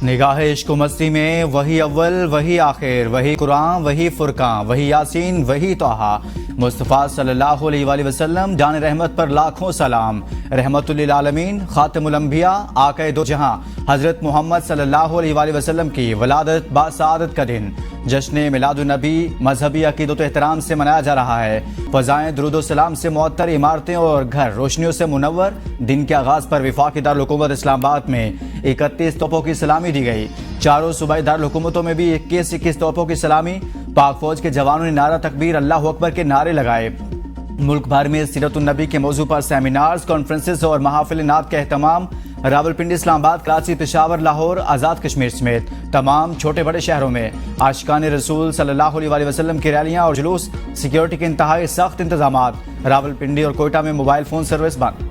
نگاہ عشق و مستی میں وہی اول وہی آخر، وہی قرآن وہی فرقان، وہی یاسین وہی طٰہٰ، مصطفیٰ صلی اللہ علیہ وآلہ وسلم جان رحمت پر لاکھوں سلام، رحمت للعالمین خاتم الانبیاء آقائے دو جہاں حضرت محمد صلی اللہ علیہ وآلہ وسلم کی ولادت باسعادت کا دن جشن میلاد النبی مذہبی عقیدت و احترام سے منایا جا رہا ہے۔ فضائیں درود و سلام سے معطر، عمارتیں اور گھر روشنیوں سے منور۔ دن کے آغاز پر وفاقی دارالحکومت اسلام آباد میں 31 توپوں کی سلامی دی گئی۔ چاروں صوبائی دارالحکومتوں میں بھی 21 توپوں کی سلامی۔ پاک فوج کے جوانوں نے نعرہ تکبیر اللہ اکبر کے نعرے لگائے۔ ملک بھر میں سیرت النبی کے موضوع پر سیمینارز، کانفرنسز اور محافل نعت کا اہتمام۔ راولپنڈی، اسلام آباد، کراچی، پشاور، لاہور، آزاد کشمیر سمیت تمام چھوٹے بڑے شہروں میں عاشقان رسول صلی اللہ علیہ وآلہ وسلم کی ریلیاں اور جلوس۔ سیکیورٹی کے انتہائی سخت انتظامات۔ راولپنڈی اور کوئٹہ میں موبائل فون سروس بند۔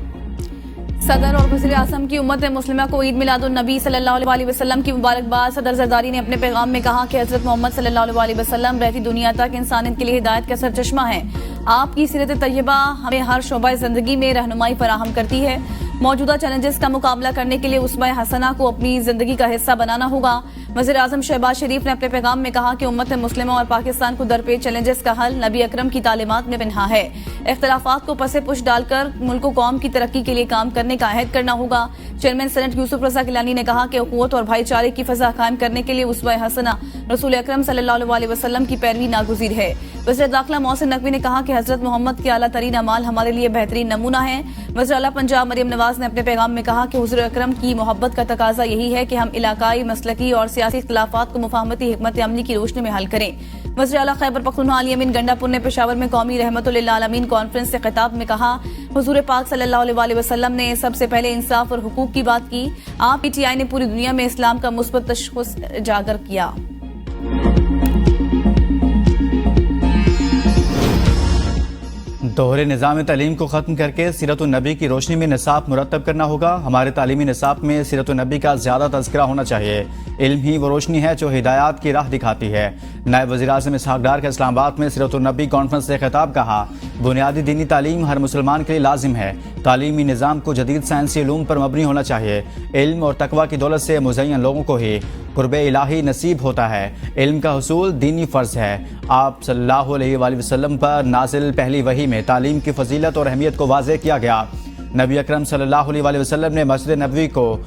صدر اور وزیر اعظم کی امت مسلمہ کو عید میلاد النبی صلی اللہ علیہ وسلم کی مبارکباد۔ صدر زرداری نے اپنے پیغام میں کہا کہ حضرت محمد صلی اللہ علیہ وسلم رہتی دنیا تک انسانیت کے لیے ہدایت کا سرچشمہ ہیں۔ آپ کی سیرت طیبہ ہمیں ہر شعبہ زندگی میں رہنمائی فراہم کرتی ہے۔ موجودہ چیلنجز کا مقابلہ کرنے کے لیے اسوہ حسنہ کو اپنی زندگی کا حصہ بنانا ہوگا۔ وزیر اعظم شہباز شریف نے اپنے پیغام میں کہا کہ امت مسلمہ اور پاکستان کو درپیش چیلنجز کا حل نبی اکرم کی تعلیمات میں پنہاں ہے۔ اختلافات کو پس پش ڈال کر ملک و قوم کی ترقی کے لیے کام کرنے کا عہد کرنا ہوگا۔ چیئرمین سینٹ یوسف رضا گیلانی نے کہا کہ اخوت اور بھائی چارے کی فضا قائم کرنے کے لیے اسوہ حسنہ رسول اکرم صلی اللہ علیہ وسلم کی پیروی ناگزیر ہے۔ وزیر داخلہ محسن نقوی نے کہا کہ حضرت محمد کے اعلیٰ ترین اعمال ہمارے لیے بہترین نمونہ ہیں۔ وزیر اعلیٰ پنجاب مریم نواز نے اپنے پیغام میں کہا کہ حضور اکرم کی محبت کا تقاضا یہی ہے کہ ہم علاقائی، مسلکی اور سیاسی اختلافات کو مفاہمتی حکمت عملی کی روشنی میں حل کریں۔ وزیر اعلیٰ خیبر پختونخوا علی امین گنڈا پور نے پشاور میں قومی رحمت للعالمین کانفرنس سے خطاب میں کہا، حضور پاک صلی اللہ علیہ وآلہ وسلم نے سب سے پہلے انصاف اور حقوق کی بات کی۔ آپ پی ٹی آئی نے پوری دنیا میں اسلام کا مثبت تشخص اجاگر کیا۔ دوہرے نظام تعلیم کو ختم کر کے سیرت النبی کی روشنی میں نصاب مرتب کرنا ہوگا۔ ہمارے تعلیمی نصاب میں سیرت النبی کا زیادہ تذکرہ ہونا چاہیے۔ علم ہی وہ روشنی ہے جو ہدایات کی راہ دکھاتی ہے۔ نائب وزیر اعظم اسحاق ڈار کا اسلام آباد میں سیرت النبی کانفرنس سے خطاب کہا، بنیادی دینی تعلیم ہر مسلمان کے لیے لازم ہے۔ تعلیمی نظام کو جدید سائنسی علوم پر مبنی ہونا چاہیے۔ علم اور تقوی کی دولت سے مزین لوگوں کو ہی قرب الہی نصیب ہوتا ہے۔ علم کا حصول دینی فرض ہے۔ آپ صلی اللہ علیہ وآلہ وسلم پر نازل پہلی وحی میں تعلیم کی فضیلت اور اہمیت کو واضح کیا گیا۔ نبی اکرم صلی اللہ علیہ وآلہ وسلم نے مسجد نبوی کو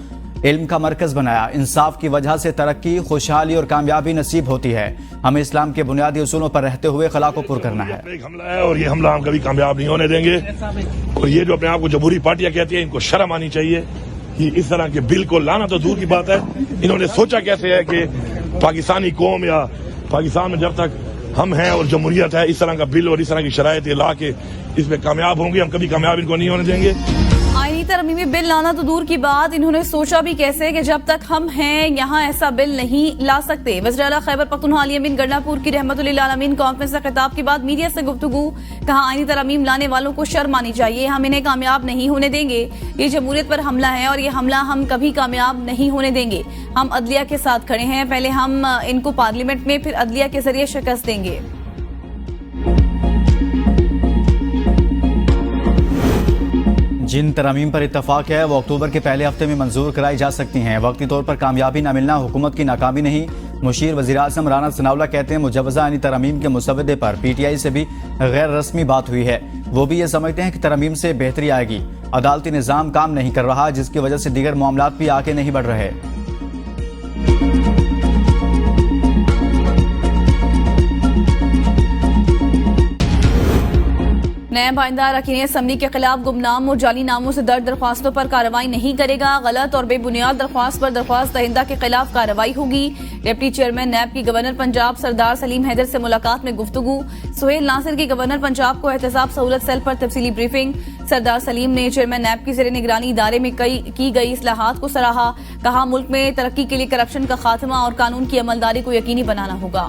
علم کا مرکز بنایا۔ انصاف کی وجہ سے ترقی، خوشحالی اور کامیابی نصیب ہوتی ہے۔ ہمیں اسلام کے بنیادی اصولوں پر رہتے ہوئے خلا کو پر کرنا ہے۔ ایک حملہ ہے اور یہ حملہ ہم کبھی کامیاب نہیں ہونے دیں گے۔ اور یہ جو اپنے آپ کو جمہوری پارٹیاں کہتی ہیں، ان کو شرم آنی چاہیے کہ اس طرح کے بل کو لانا تو دور کی بات ہے، انہوں نے سوچا کیسے ہے کہ پاکستانی قوم یا پاکستان میں جب تک ہم ہیں اور جمہوریت ہے، اس طرح کا بل اور اس طرح کی شرائط لا کے اس میں کامیاب ہوں گے۔ ہم کبھی کامیاب ان کو نہیں ہونے دیں گے۔ آئینی ترمیمی بل لانا تو دور کی بات، انہوں نے سوچا بھی کیسے کہ جب تک ہم ہیں یہاں ایسا بل نہیں لا سکتے۔ وزیر اعلیٰ خیبر پختونخوا علی امین گنڈا پور کی رحمت للعالمین کانفرنس سے خطاب کے بعد میڈیا سے گفتگو، کہا آئینی ترمیم لانے والوں کو شرم آنی چاہیے۔ ہم انہیں کامیاب نہیں ہونے دیں گے۔ یہ جمہوریت پر حملہ ہے اور یہ حملہ ہم کبھی کامیاب نہیں ہونے دیں گے۔ ہم عدلیہ کے ساتھ کھڑے ہیں، پہلے ہم ان کو پارلیمنٹ میں، پھر عدلیہ کے ذریعے شکست دیں گے۔ جن ترامیم پر اتفاق ہے وہ اکتوبر کے پہلے ہفتے میں منظور کرائی جا سکتی ہیں۔ وقتی طور پر کامیابی نہ ملنا حکومت کی ناکامی نہیں۔ مشیر وزیر اعظم رانا ثناءاللہ کہتے ہیں مجوزہ آئینی ترامیم کے مسودے پر پی ٹی آئی سے بھی غیر رسمی بات ہوئی ہے۔ وہ بھی یہ سمجھتے ہیں کہ ترامیم سے بہتری آئے گی۔ عدالتی نظام کام نہیں کر رہا، جس کی وجہ سے دیگر معاملات بھی آگے نہیں بڑھ رہے۔ نیب آئندہ اراکین اسمبلی کے خلاف گمنام اور جعلی ناموں سے درج درخواستوں پر کارروائی نہیں کرے گا۔ غلط اور بے بنیاد درخواست پر درخواست دہندہ کے خلاف کارروائی ہوگی۔ ڈپٹی چیئرمین نیب کی گورنر پنجاب سردار سلیم حیدر سے ملاقات میں گفتگو۔ سہیل ناصر کی گورنر پنجاب کو احتساب سہولت سیل پر تفصیلی بریفنگ۔ سردار سلیم نے چیئرمین نیب کی زیر نگرانی ادارے میں کی گئی اصلاحات کو سراہا، کہا ملک میں ترقی کے لیے کرپشن کا خاتمہ اور قانون کی عملداری کو یقینی بنانا ہوگا۔